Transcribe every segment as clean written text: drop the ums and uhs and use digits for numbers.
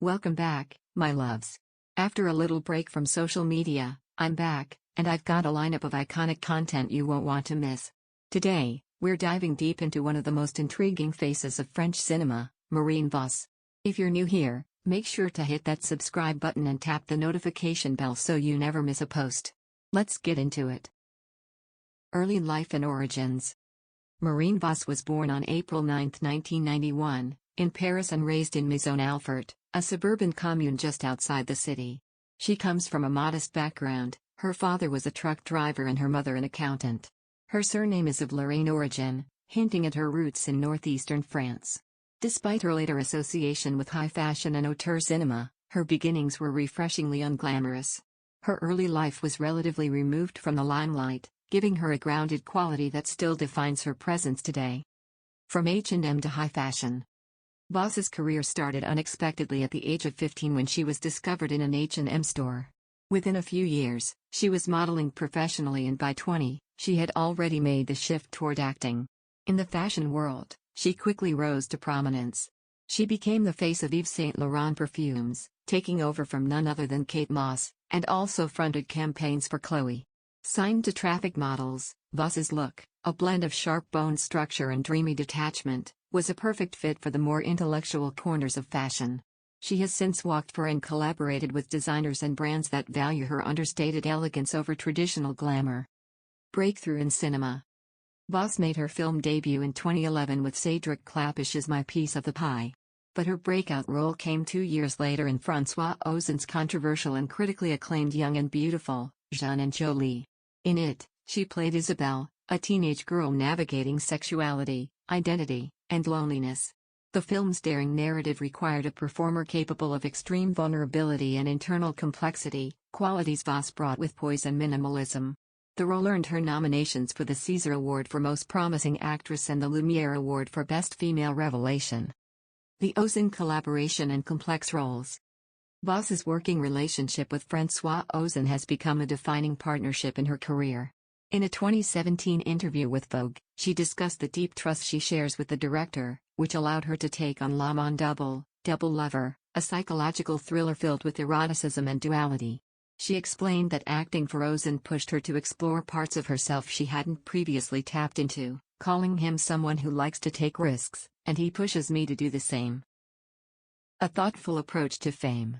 Welcome back, my loves. After a little break from social media, I'm back, and I've got a lineup of iconic content you won't want to miss. Today, we're diving deep into one of the most intriguing faces of French cinema, Marine Vos. If you're new here, make sure to hit that subscribe button and tap the notification bell so you never miss a post. Let's get into it. Early life and origins. Marine Vos was born on April 9, 1991, in Paris and raised in Maison-Alfort, a suburban commune just outside the city. She comes from a modest background. Her father was a truck driver and her mother an accountant. Her surname is of Lorraine origin, hinting at her roots in northeastern France. Despite her later association with high fashion and auteur cinema, her beginnings were refreshingly unglamorous. Her early life was relatively removed from the limelight, giving her a grounded quality that still defines her presence today. From H&M to high fashion. Vos's career started unexpectedly at the age of 15 when she was discovered in an H&M store. Within a few years, she was modeling professionally, and by 20, she had already made the shift toward acting. In the fashion world, she quickly rose to prominence. She became the face of Yves Saint Laurent perfumes, taking over from none other than Kate Moss, and also fronted campaigns for Chloe. Signed to Traffic Models, Vos's look, a blend of sharp bone structure and dreamy detachment, was a perfect fit for the more intellectual corners of fashion. She has since walked for and collaborated with designers and brands that value her understated elegance over traditional glamour. Breakthrough in cinema. Vos made her film debut in 2011 with Cédric Clapish's My Piece of the Pie. But her breakout role came 2 years later in François Ozon's controversial and critically acclaimed Young and Beautiful, Jeune and Jolie. In it, she played Isabelle, a teenage girl navigating sexuality, identity, and loneliness. The film's daring narrative required a performer capable of extreme vulnerability and internal complexity, qualities Vos brought with poise and minimalism. The role earned her nominations for the César Award for Most Promising Actress and the Lumière Award for Best Female Revelation. The Ozon collaboration and complex roles. Vos's working relationship with François Ozon has become a defining partnership in her career. In a 2017 interview with Vogue, she discussed the deep trust she shares with the director, which allowed her to take on L'Amant Double, Double Lover, a psychological thriller filled with eroticism and duality. She explained that acting for Ozon pushed her to explore parts of herself she hadn't previously tapped into, calling him someone who likes to take risks, and he pushes me to do the same. A thoughtful approach to fame.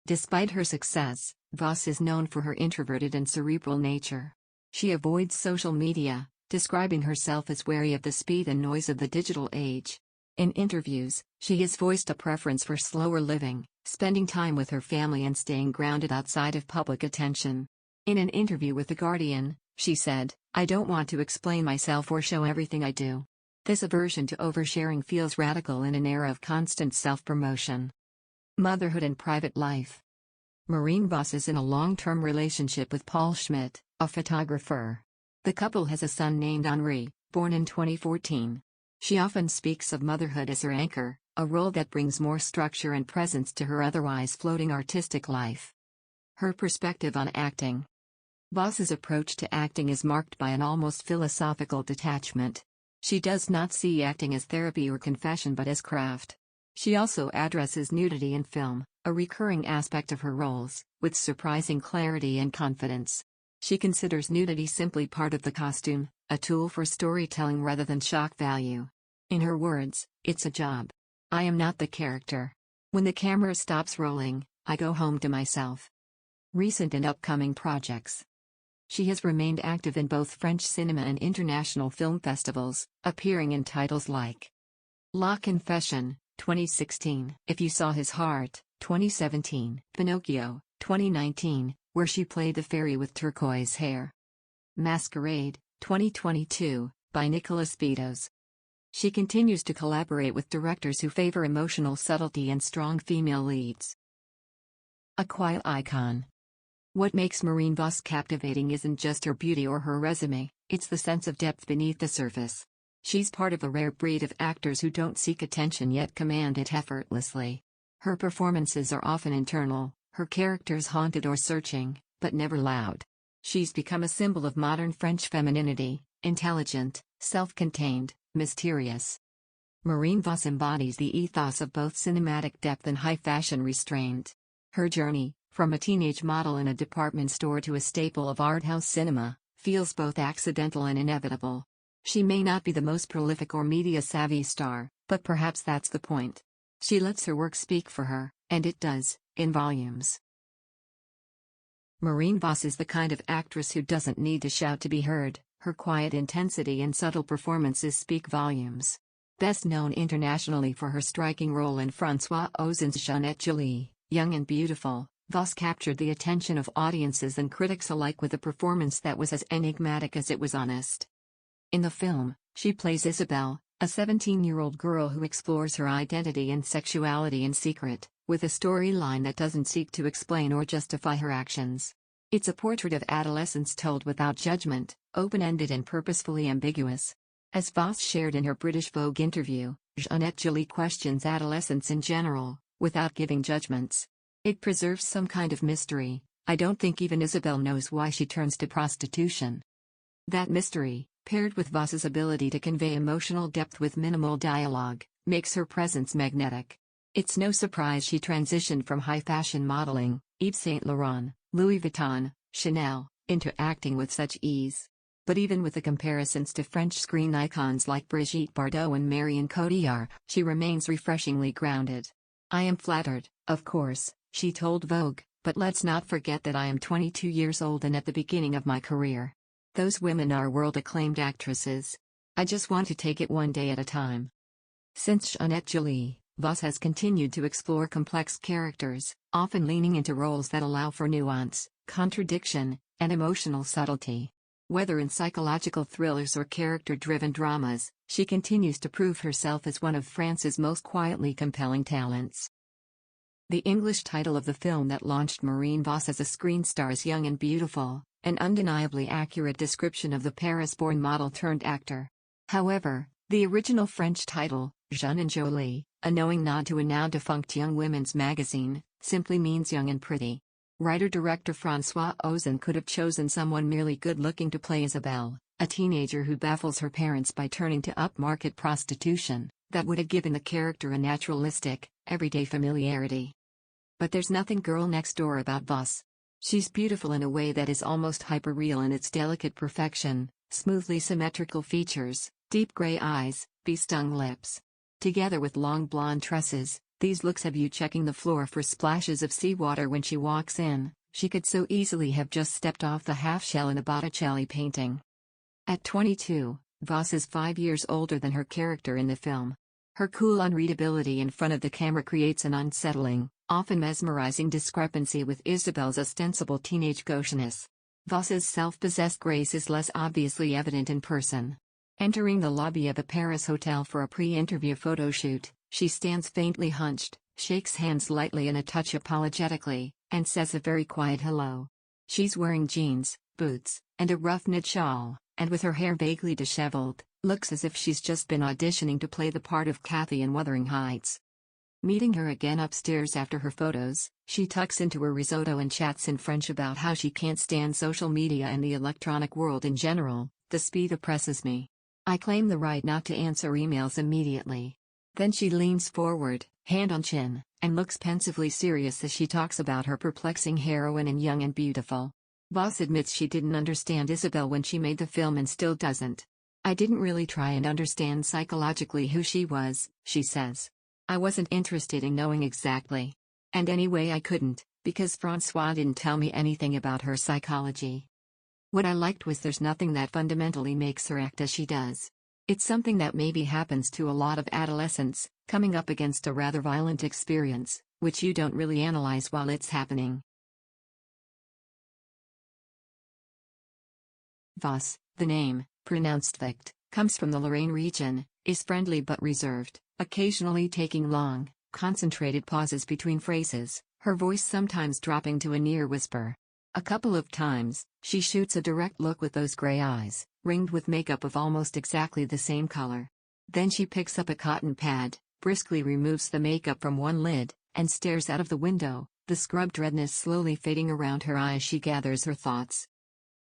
Despite her success, Vos is known for her introverted and cerebral nature. She avoids social media, describing herself as wary of the speed and noise of the digital age. In interviews, she has voiced a preference for slower living, spending time with her family and staying grounded outside of public attention. In an interview with The Guardian, she said, "I don't want to explain myself or show everything I do. This aversion to oversharing feels radical in an era of constant self-promotion." Motherhood and private life. Marine Vos is in a long-term relationship with Paul Schmidt, a photographer. The couple has a son named Henri, born in 2014. She often speaks of motherhood as her anchor, a role that brings more structure and presence to her otherwise floating artistic life. Her perspective on acting. Vos's approach to acting is marked by an almost philosophical detachment. She does not see acting as therapy or confession but as craft. She also addresses nudity in film, a recurring aspect of her roles, with surprising clarity and confidence. She considers nudity simply part of the costume, a tool for storytelling rather than shock value. In her words, "It's a job. I am not the character. When the camera stops rolling, I go home to myself." Recent and upcoming projects. She has remained active in both French cinema and international film festivals, appearing in titles like La Confession, 2016, If You Saw His Heart, 2017, Pinocchio, 2019, where she played the fairy with turquoise hair. Masquerade, 2022, by Nicolas Bedos. She continues to collaborate with directors who favor emotional subtlety and strong female leads. A quiet icon. What makes Marine Vos captivating isn't just her beauty or her resume, it's the sense of depth beneath the surface. She's part of a rare breed of actors who don't seek attention yet command it effortlessly. Her performances are often internal, her characters haunted or searching, but never loud. She's become a symbol of modern French femininity, intelligent, self-contained, mysterious. Marine Vos embodies the ethos of both cinematic depth and high-fashion restraint. Her journey, from a teenage model in a department store to a staple of art house cinema, feels both accidental and inevitable. She may not be the most prolific or media-savvy star, but perhaps that's the point. She lets her work speak for her, and it does, in volumes. Marine Vos is the kind of actress who doesn't need to shout to be heard. Her quiet intensity and subtle performances speak volumes. Best known internationally for her striking role in François Ozon's Jeanette Jolie, Young and Beautiful, Vos captured the attention of audiences and critics alike with a performance that was as enigmatic as it was honest. In the film, she plays Isabelle, a 17-year-old girl who explores her identity and sexuality in secret, with a storyline that doesn't seek to explain or justify her actions. It's a portrait of adolescence told without judgment, open-ended and purposefully ambiguous. As Vos shared in her British Vogue interview, Jeanette Jolie questions adolescence in general, without giving judgments. It preserves some kind of mystery. I don't think even Isabelle knows why she turns to prostitution. That mystery, paired with Vos's ability to convey emotional depth with minimal dialogue, makes her presence magnetic. It's no surprise she transitioned from high-fashion modeling, Yves Saint Laurent, Louis Vuitton, Chanel, into acting with such ease. But even with the comparisons to French screen icons like Brigitte Bardot and Marion Cotillard, she remains refreshingly grounded. I am flattered, of course, she told Vogue, but let's not forget that I am 22 years old and at the beginning of my career. Those women are world-acclaimed actresses. I just want to take it one day at a time. Since Jeanette Jolie, Vos has continued to explore complex characters, often leaning into roles that allow for nuance, contradiction, and emotional subtlety. Whether in psychological thrillers or character-driven dramas, she continues to prove herself as one of France's most quietly compelling talents. The English title of the film that launched Marine Vos as a screen star is Young and Beautiful, an undeniably accurate description of the Paris-born model-turned-actor. However, the original French title, Jeune and Jolie, a knowing nod to a now-defunct young women's magazine, simply means young and pretty. Writer-director François Ozon could have chosen someone merely good-looking to play Isabelle, a teenager who baffles her parents by turning to upmarket prostitution. That would have given the character a naturalistic, everyday familiarity. But there's nothing girl next door about Vos. She's beautiful in a way that is almost hyper-real in its delicate perfection, smoothly symmetrical features, deep gray eyes, bee-stung lips. Together with long blonde tresses, these looks have you checking the floor for splashes of seawater when she walks in. She could so easily have just stepped off the half-shell in a Botticelli painting. At 22, Vos is 5 years older than her character in the film. Her cool unreadability in front of the camera creates an unsettling, often mesmerizing discrepancy with Isabelle's ostensible teenage gauchiness. Vos's self-possessed grace is less obviously evident in person. Entering the lobby of a Paris hotel for a pre-interview photo shoot, she stands faintly hunched, shakes hands lightly and a touch apologetically, and says a very quiet hello. She's wearing jeans, boots, and a rough knit shawl, and with her hair vaguely disheveled, looks as if she's just been auditioning to play the part of Kathy in Wuthering Heights. Meeting her again upstairs after her photos, she tucks into her risotto and chats in French about how she can't stand social media and the electronic world in general. The speed oppresses me. I claim the right not to answer emails immediately. Then she leans forward, hand on chin, and looks pensively serious as she talks about her perplexing heroine in Young and Beautiful. Vos admits she didn't understand Isabelle when she made the film and still doesn't. I didn't really try and understand psychologically who she was, she says. I wasn't interested in knowing exactly. And anyway I couldn't, because François didn't tell me anything about her psychology. What I liked was there's nothing that fundamentally makes her act as she does. It's something that maybe happens to a lot of adolescents, coming up against a rather violent experience, which you don't really analyze while it's happening. Vos, the name, pronounced Vacth, comes from the Lorraine region, is friendly but reserved, occasionally taking long, concentrated pauses between phrases, her voice sometimes dropping to a near whisper. A couple of times, she shoots a direct look with those gray eyes, ringed with makeup of almost exactly the same color. Then she picks up a cotton pad, briskly removes the makeup from one lid, and stares out of the window, the scrubbed redness slowly fading around her eye as she gathers her thoughts.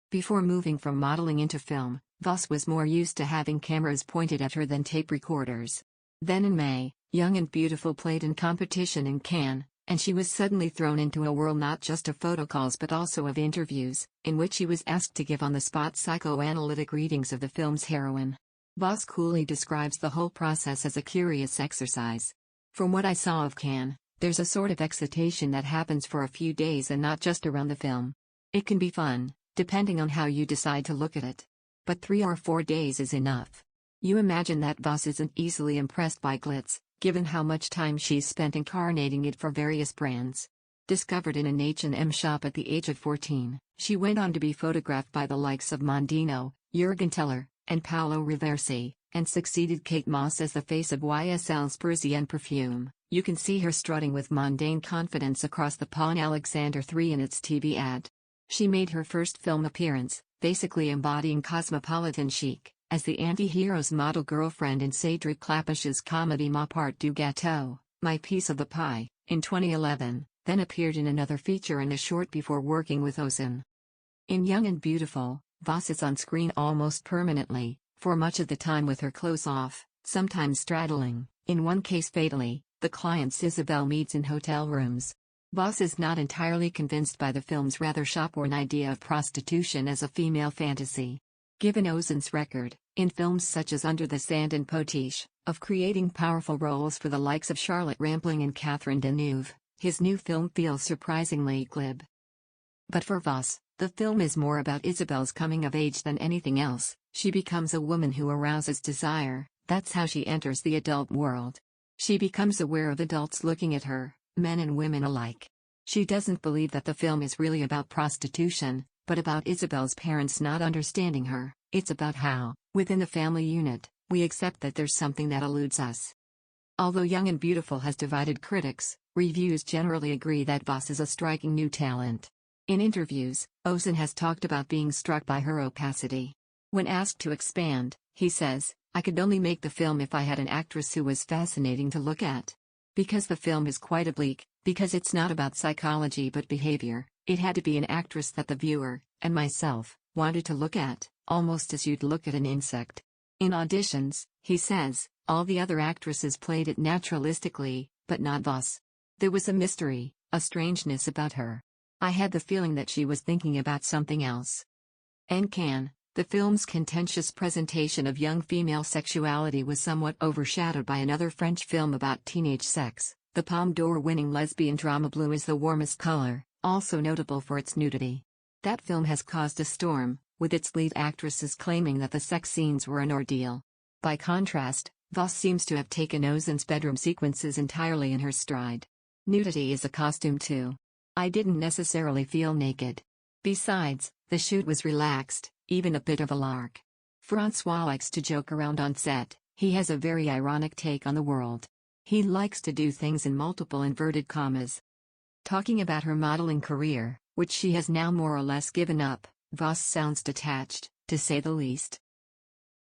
Before moving from modeling into film, Vos was more used to having cameras pointed at her than tape recorders. Then in May, Young and Beautiful played in competition in Cannes, and she was suddenly thrown into a whirl not just of photo calls but also of interviews, in which she was asked to give on-the-spot psychoanalytic readings of the film's heroine. Voss coolly describes the whole process as a curious exercise. From what I saw of Cannes, there's a sort of excitation that happens for a few days and not just around the film. It can be fun, depending on how you decide to look at it. But 3 or 4 days is enough. You imagine that Voss isn't easily impressed by glitz, given how much time she's spent incarnating it for various brands. Discovered in an H&M shop at the age of 14, she went on to be photographed by the likes of Mondino, Jürgen Teller, and Paolo Reversi, and succeeded Kate Moss as the face of YSL's Parisienne perfume. You can see her strutting with mundane confidence across the Pont Alexander III in its TV ad. She made her first film appearance, basically embodying cosmopolitan chic, as the anti-hero's model girlfriend in Cédric Clapiche's comedy Ma Part du Gâteau, My Piece of the Pie, in 2011, then appeared in another feature and a short before working with Ozan. In Young and Beautiful, Voss is on screen almost permanently, for much of the time with her clothes off, sometimes straddling, in one case fatally, the clients Isabel meets in hotel rooms. Voss is not entirely convinced by the film's rather shopworn idea of prostitution as a female fantasy. Given Ozan's record, in films such as Under the Sand and Potiche, of creating powerful roles for the likes of Charlotte Rampling and Catherine Deneuve, his new film feels surprisingly glib. But for Voss, the film is more about Isabel's coming of age than anything else. She becomes a woman who arouses desire, that's how she enters the adult world. She becomes aware of adults looking at her, men and women alike. She doesn't believe that the film is really about prostitution, but about Isabel's parents not understanding her. It's about how, within the family unit, we accept that there's something that eludes us. Although Young and Beautiful has divided critics, reviews generally agree that Voss is a striking new talent. In interviews, Ozan has talked about being struck by her opacity. When asked to expand, he says, "I could only make the film if I had an actress who was fascinating to look at. Because the film is quite oblique, because it's not about psychology but behavior, it had to be an actress that the viewer, and myself, wanted to look at, almost as you'd look at an insect." In auditions, he says, all the other actresses played it naturalistically, but not Voss. There was a mystery, a strangeness about her. I had the feeling that she was thinking about something else. In Cannes, the film's contentious presentation of young female sexuality was somewhat overshadowed by another French film about teenage sex. The Palme d'Or-winning lesbian drama Blue is the Warmest Color, also notable for its nudity. That film has caused a storm, with its lead actresses claiming that the sex scenes were an ordeal. By contrast, Voss seems to have taken Ozan's bedroom sequences entirely in her stride. Nudity is a costume too. I didn't necessarily feel naked. Besides, the shoot was relaxed, even a bit of a lark. Francois likes to joke around on set. He has a very ironic take on the world. He likes to do things in multiple inverted commas. Talking about her modeling career, which she has now more or less given up, Voss sounds detached, to say the least.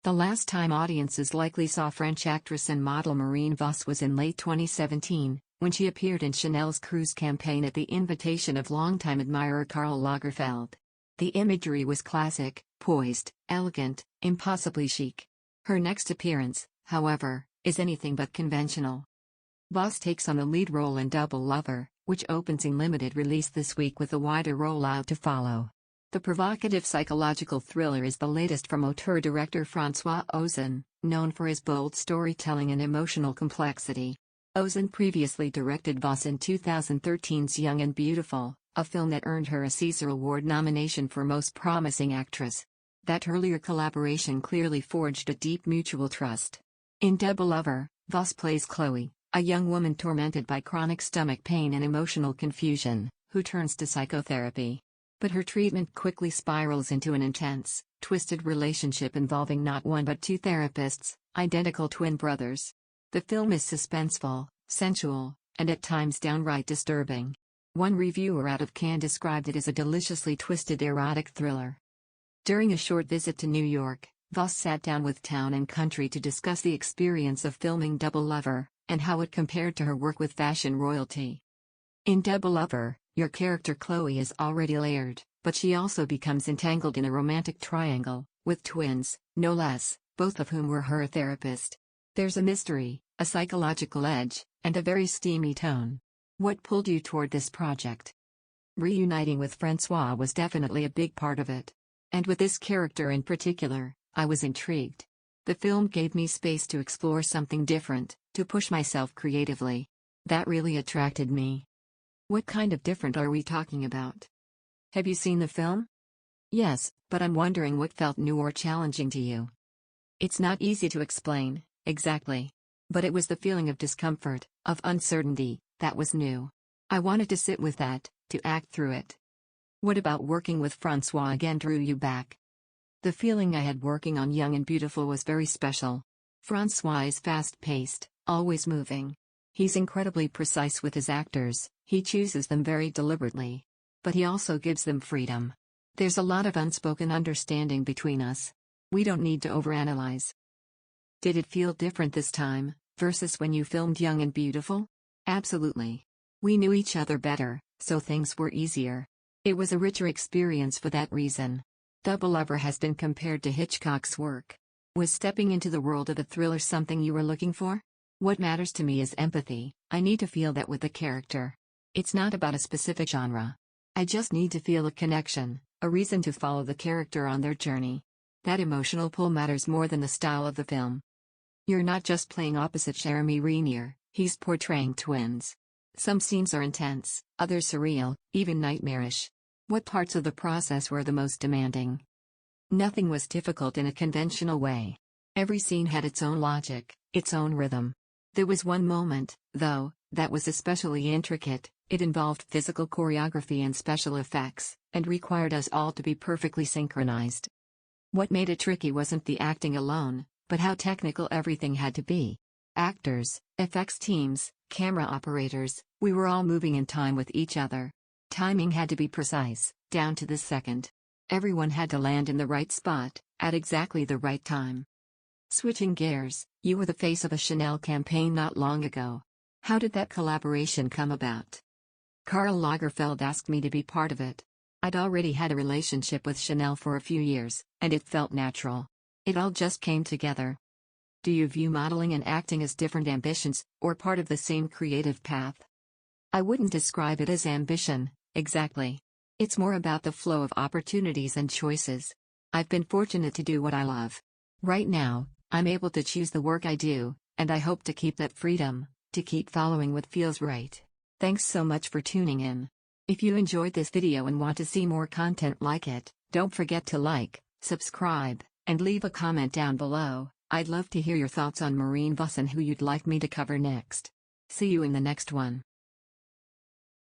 The last time audiences likely saw French actress and model Marine Voss was in late 2017, when she appeared in Chanel's cruise campaign at the invitation of longtime admirer Karl Lagerfeld. The imagery was classic, poised, elegant, impossibly chic. Her next appearance, however, is anything but conventional. Voss takes on the lead role in Double Lover, which opens in limited release this week with a wider rollout to follow. The provocative psychological thriller is the latest from auteur-director Francois Ozan, known for his bold storytelling and emotional complexity. Ozan previously directed Voss in 2013's Young and Beautiful, a film that earned her a César Award nomination for Most Promising Actress. That earlier collaboration clearly forged a deep mutual trust. In Double Lover, Voss plays Chloe, a young woman tormented by chronic stomach pain and emotional confusion, who turns to psychotherapy. But her treatment quickly spirals into an intense, twisted relationship involving not one but two therapists, identical twin brothers. The film is suspenseful, sensual, and at times downright disturbing. One reviewer out of Cannes described it as a deliciously twisted erotic thriller. During a short visit to New York, Voss sat down with Town and Country to discuss the experience of filming Double Lover, and how it compared to her work with fashion royalty. In Double Lover, your character Chloe is already layered, but she also becomes entangled in a romantic triangle, with twins, no less, both of whom were her therapist. There's a mystery, a psychological edge, and a very steamy tone. What pulled you toward this project? Reuniting with Francois was definitely a big part of it. And with this character in particular, I was intrigued. The film gave me space to explore something different, to push myself creatively. That really attracted me. What kind of different are we talking about? Have you seen the film? Yes, but I'm wondering what felt new or challenging to you. It's not easy to explain, exactly. But it was the feeling of discomfort, of uncertainty, that was new. I wanted to sit with that, to act through it. What about working with Francois again drew you back? The feeling I had working on Young and Beautiful was very special. Francois is fast-paced, always moving. He's incredibly precise with his actors, he chooses them very deliberately. But he also gives them freedom. There's a lot of unspoken understanding between us. We don't need to overanalyze. Did it feel different this time, versus when you filmed Young and Beautiful? Absolutely. We knew each other better, so things were easier. It was a richer experience for that reason. Double Lover has been compared to Hitchcock's work. Was stepping into the world of a thriller something you were looking for? What matters to me is empathy. I need to feel that with the character. It's not about a specific genre. I just need to feel a connection, a reason to follow the character on their journey. That emotional pull matters more than the style of the film. You're not just playing opposite Jeremy Renier, he's portraying twins. Some scenes are intense, others surreal, even nightmarish. What parts of the process were the most demanding? Nothing was difficult in a conventional way. Every scene had its own logic, its own rhythm. There was one moment, though, that was especially intricate. It involved physical choreography and special effects, and required us all to be perfectly synchronized. What made it tricky wasn't the acting alone, but how technical everything had to be. Actors, effects teams, camera operators, we were all moving in time with each other. Timing had to be precise, down to the second. Everyone had to land in the right spot, at exactly the right time. Switching gears, you were the face of a Chanel campaign not long ago. How did that collaboration come about? Karl Lagerfeld asked me to be part of it. I'd already had a relationship with Chanel for a few years, and it felt natural. It all just came together. Do you view modeling and acting as different ambitions, or part of the same creative path? I wouldn't describe it as ambition, exactly. It's more about the flow of opportunities and choices. I've been fortunate to do what I love. Right now, I'm able to choose the work I do, and I hope to keep that freedom, to keep following what feels right. Thanks so much for tuning in. If you enjoyed this video and want to see more content like it, don't forget to like, subscribe, and leave a comment down below. I'd love to hear your thoughts on Marine Vos and who you'd like me to cover next. See you in the next one.